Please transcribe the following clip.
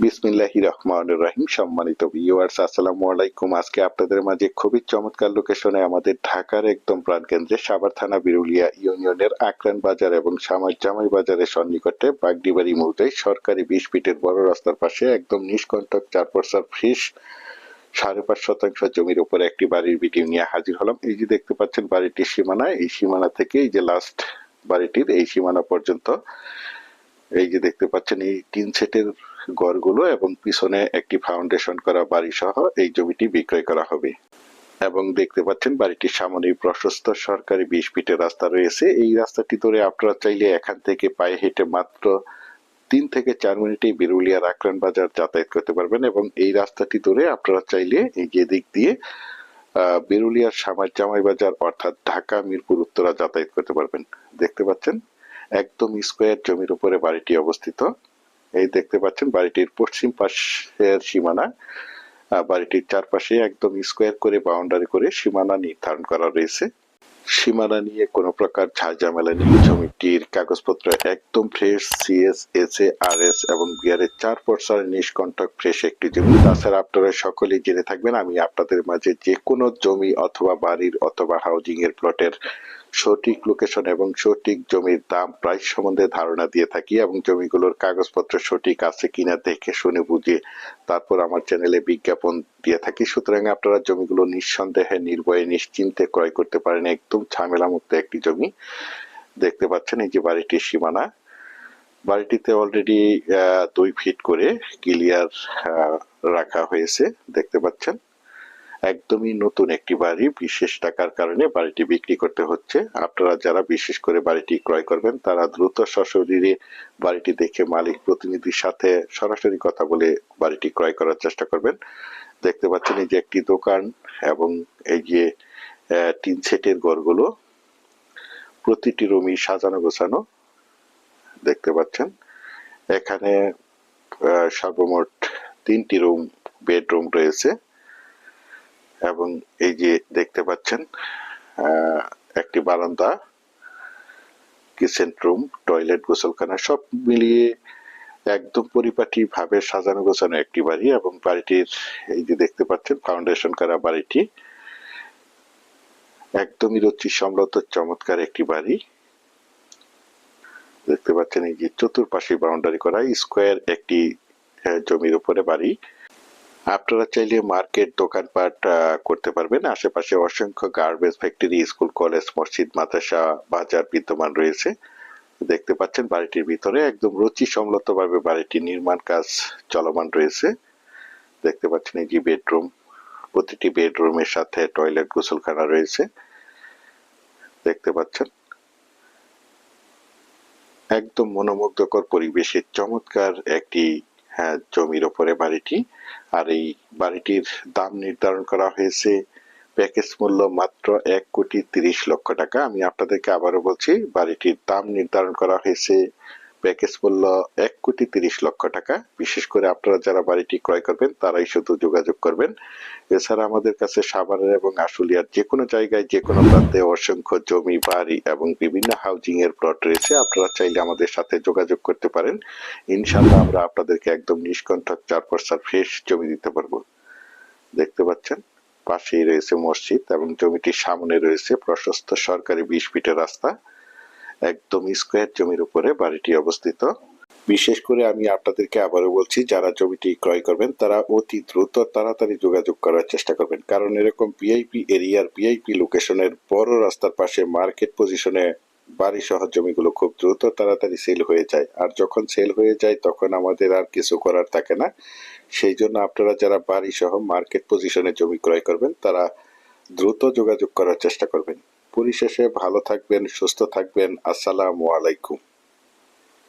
বিসমিল্লাহির রহমানির রহিম। সম্মানিত ভিউয়ার্স, আসসালামু আলাইকুম। আজকে আপনাদের মাঝে খুবই চমৎকার লোকেশনে আমাদের ঢাকার একদম প্রাণকেন্দ্রে সাভার থানা বিরুলিয়া ইউনিয়নের আকরান বাজার এবং জামাই বাজারের সন্নিকটে বাগডিবাড়ি মৌজায় সরকারি 20 ফিটের বড় রাস্তার পাশে একদম নিষ্কণ্টক 4 ফ্রেশ 5.5 শতাংশ জমির উপরে একটি বাড়ির ভিডিও নিয়ে হাজির হলাম। এই যে দেখতে পাচ্ছেন বাড়িটির সীমানা, এই সীমানা থেকে এই যে লাস্ট বাড়িটির এই সীমানা পর্যন্ত এই যে দেখতে পাচ্ছেন এই টিন সেটের ঘরগুলো এবং পিছনে একটি ফাউন্ডেশন করা বাড়ি সহ এই জমিটি বিক্রয় করা হবে। এবং দেখতে পাচ্ছেন বাড়িটির সামনে প্রশস্ত সরকারি 20 ফিটের রাস্তা রয়েছে। এই রাস্তাটি ধরে আপনারা চাইলে এখান থেকে পায়ে হেঁটে মাত্র 3 থেকে 4 মিনিটেই বিরুলিয়ার আকরান বাজার যাতায়াত করতে পারবেন। এবং এই রাস্তাটি ধরে আপনারা চাইলে এই যে দিক দিয়ে বিরুলিয়ার জামাই বাজার অর্থাৎ ঢাকা মিরপুর উত্তরা যাতায়াত করতে পারবেন। দেখতে পাচ্ছেন একদম স্কোয়ার জমির উপরে বাড়িটি অবস্থিত। এই দেখতে পাচ্ছেন বাড়িটির পশ্চিম পাশের সীমানা, বাড়িটির চারপাশে একদম স্কোয়ার করে বাউন্ডারি করে সীমানা নির্ধারণ করা রয়েছে। সীমানা নিয়ে কোনো প্রকার ঝামেলা নেই। জমিটির কাগজপত্র একদম ফ্রেশ, সিএস, এসএ, আরএস এবং বিআরের 4% নিষ্কণ্টক ফ্রেশ একটি জমি। তাছাড়া আপনারা সকলেই জেনে থাকবেন আমি আপনাদের মাঝে যে কোনো জমি অথবা বাড়ির অথবা হাউজিং এর প্লটের সঠিক লোকেশন এবং সঠিক জমির দাম প্রাইস সম্বন্ধে ধারণা দিয়ে থাকি এবং জমিগুলোর কাগজপত্র সঠিক আছে কিনা দেখে শুনে বুঝে তারপর আমার চ্যানেলে বিজ্ঞাপন দিয়ে থাকি। সুতরাং আপনারা জমিগুলো নিঃসন্দেহে নির্ভয়ে নিশ্চিন্তে ক্রয় করতে পারেন। একদম ঝামেলা মুক্ত একটি জমি। দেখতে পাচ্ছেন এই যে বাড়িটির সীমানা, বাড়িটিতে অলরেডি 2 ফিট করে ক্লিয়ার রাখা হয়েছে। দেখতে পাচ্ছেন একদমই নতুন একটি বাড়ি, বিশেষ টাকার কারণে বাড়িটি বিক্রি করতে হচ্ছে। আপনারা যারা বিশেষ করে বাড়িটি ক্রয় করবেন তারা দ্রুত সশরীরে বাড়িটি দেখে মালিক প্রতিনিধির সাথে সরাসরি কথা বলে বাড়িটি ক্রয় করার চেষ্টা করবেন। দেখতে পাচ্ছেন এই যে একটি দোকান এবং এই যে টিন সেটের ঘরগুলো, প্রতিটি রুমই সাজানো গোছানো। দেখতে পাচ্ছেন এখানে সর্বমোট 3টি রুম, বেডরুম রয়েছে এবং এই যে দেখতে পাচ্ছেন একটি বারান্দা, কিচেন রুম, টয়লেট, গোসলখানা সব মিলিয়ে একদম পরিপাটি ভাবে সাজানো গোছানো একটি বাড়ি। এবং বাড়িটির এই যে দেখতে পাচ্ছেন ফাউন্ডেশন করা বাড়িটি একদমই রুচি সম্মত চমৎকার একটি বাড়ি। দেখতে পাচ্ছেন এই যে চতুর্পাশে বাউন্ডারি করা স্কোয়ার একটি জমির উপরে বাড়ি। আপনারা চাইলে মার্কেট, দোকানপাট করতে পারবেন। আশেপাশে অসংখ্য গার্বেজ ফ্যাক্টরি, স্কুল, কলেজ, মসজিদ, মাদ্রাসা, বাজার বিদ্যমান রয়েছে। দেখতে পাচ্ছেন বাড়িটির ভিতরে একদম রুচি সম্মত ভাবে বাড়িটির নির্মাণ কাজ চলমান রয়েছে। দেখতে পাচ্ছেন এই যে বেডরুম, প্রতিটি বেডরুমের সাথে টয়লেট, গোসলখানা রয়েছে। দেখতে পাচ্ছেন একদম মনোমুগ্ধকর পরিবেশে চমৎকার একটি জমির ওপরে বাড়িটি। আর এই বাড়িটির দাম নির্ধারণ করা হয়েছে প্যাকেজ মূল্য মাত্র 1,30,00,000 টাকা। আমি আপনাদেরকে আবারও বলছি বাড়িটির দাম নির্ধারণ করা হয়েছে প্যাকেজ মূল্য 1,30,00,000 টাকা। বিশেষ করে আপনারা যারা বাড়িটি ক্রয় করবেন তারাই শুধু যোগাযোগ করবেন। এছাড়া আমাদের কাছে সাভারের এবং আশুলিয়ার যে কোনো জায়গায় যে কোনো প্রান্তে অসংখ্য জমি, বাড়ি এবং বিভিন্ন হাউজিং এর প্লট রয়েছে। আপনারা চাইলে আমাদের সাথে যোগাযোগ করতে পারেন। ইনশাআল্লাহ আমরা আপনাদেরকে একদম নিষ্কণ্টক 4% ফ্রেশ জমি দিতে পারবো। দেখতে পাচ্ছেন পাশেই রয়েছে মসজিদ এবং জমিটির সামনে রয়েছে প্রশস্ত সরকারি 20 ফিটের রাস্তা। একদম স্কোয়ার জমির উপরে বাড়িটি অবস্থিত। বিশেষ করে আমি আপনাদেরকে আবারও বলছি যারা জমিটি ক্রয় করবেন তারা অতি দ্রুত তাড়াতাড়ি যোগাযোগ করার চেষ্টা করবেন, কারণ এরকম ভিআইপি এরিয়ার ভিআইপি লোকেশনের বড় রাস্তার পাশে মার্কেট পজিশনে বাড়ি সহ জমিগুলো খুব দ্রুত তাড়াতাড়ি সেল হয়ে যায়। আর যখন সেল হয়ে যায় তখন আমাদের আর কিছু করার থাকে না। সেই জন্য আপনারা যারা বাড়ি সহ মার্কেট পজিশনে জমি ক্রয় করবেন তারা দ্রুত যোগাযোগ করার চেষ্টা করবেন। পরিশেষে ভালো থাকবেন, সুস্থ থাকবেন। আসসালামু আলাইকুম।